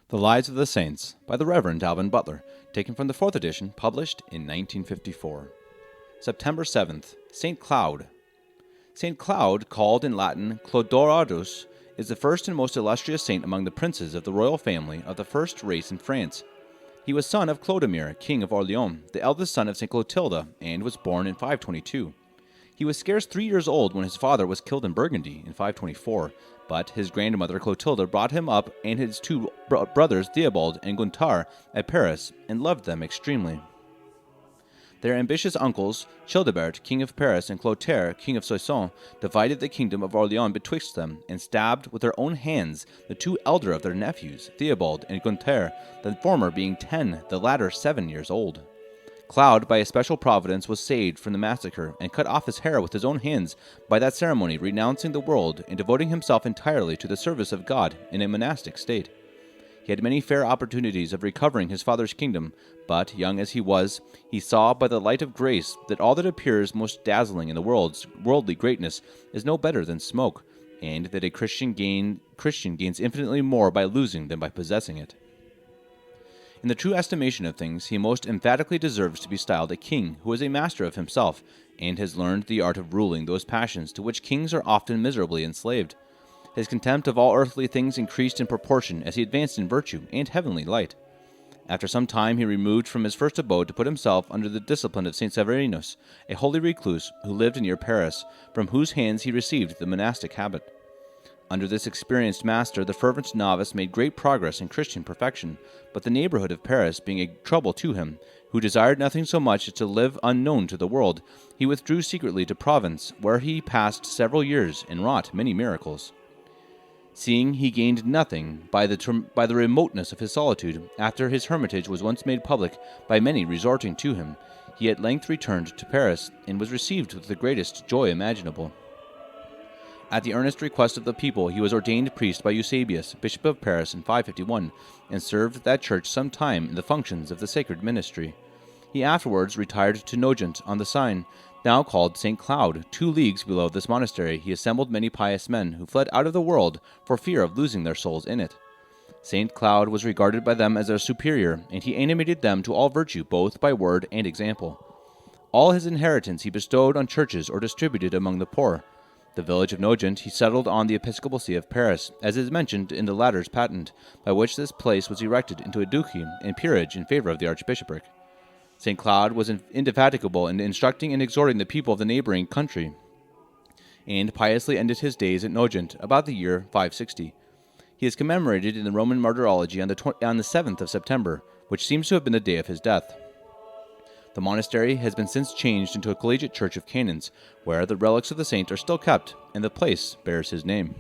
The Lives of the Saints by the Reverend Alban Butler, taken from the 4th edition, published in 1954. September 7th, St. Cloud. St. Cloud, called in Latin Clodoradus, is the first and most illustrious saint among the princes of the royal family of the first race in France. He was son of Clodomir, king of Orleans, the eldest son of St. Clotilda, and was born in 522. He was scarce 3 years old when his father was killed in Burgundy in 524, but his grandmother Clotilda brought him up and his two brothers Theobald and Gunther at Paris, and loved them extremely. Their ambitious uncles, Childebert, king of Paris, and Clotaire, king of Soissons, divided the kingdom of Orleans betwixt them, and stabbed with their own hands the two elder of their nephews, Theobald and Gunther, the former being 10, the latter 7 years old. Cloud, by a special providence, was saved from the massacre, and cut off his hair with his own hands, by that ceremony renouncing the world, and devoting himself entirely to the service of God in a monastic state. He had many fair opportunities of recovering his father's kingdom, but, young as he was, he saw by the light of grace that all that appears most dazzling in the world's worldly greatness is no better than smoke, and that a Christian gains infinitely more by losing than by possessing it. In the true estimation of things, he most emphatically deserves to be styled a king who is a master of himself, and has learned the art of ruling those passions to which kings are often miserably enslaved. His contempt of all earthly things increased in proportion as he advanced in virtue and heavenly light. After some time he removed from his first abode to put himself under the discipline of St. Severinus, a holy recluse who lived near Paris, from whose hands he received the monastic habit. Under this experienced master, the fervent novice made great progress in Christian perfection, but the neighborhood of Paris being a trouble to him, who desired nothing so much as to live unknown to the world, he withdrew secretly to Provence, where he passed several years and wrought many miracles. Seeing he gained nothing by the remoteness of his solitude, after his hermitage was once made public by many resorting to him, he at length returned to Paris, and was received with the greatest joy imaginable. At the earnest request of the people, he was ordained priest by Eusebius, Bishop of Paris, in 551, and served that church some time in the functions of the sacred ministry. He afterwards retired to Nogent on the Seine, now called St. Cloud. 2 leagues below this monastery he assembled many pious men, who fled out of the world for fear of losing their souls in it. St. Cloud was regarded by them as their superior, and he animated them to all virtue both by word and example. All his inheritance he bestowed on churches or distributed among the poor. The village of Nogent he settled on the episcopacy of Paris, as is mentioned in the latter's patent, by which this place was erected into a duchy and peerage in favor of the archbishopric. St. Cloud was indefatigable in instructing and exhorting the people of the neighboring country, and piously ended his days at Nogent about the year 560. He is commemorated in the Roman Martyrology on the 7th of September, which seems to have been the day of his death. The monastery has been since changed into a collegiate church of canons, where the relics of the saint are still kept, and the place bears his name.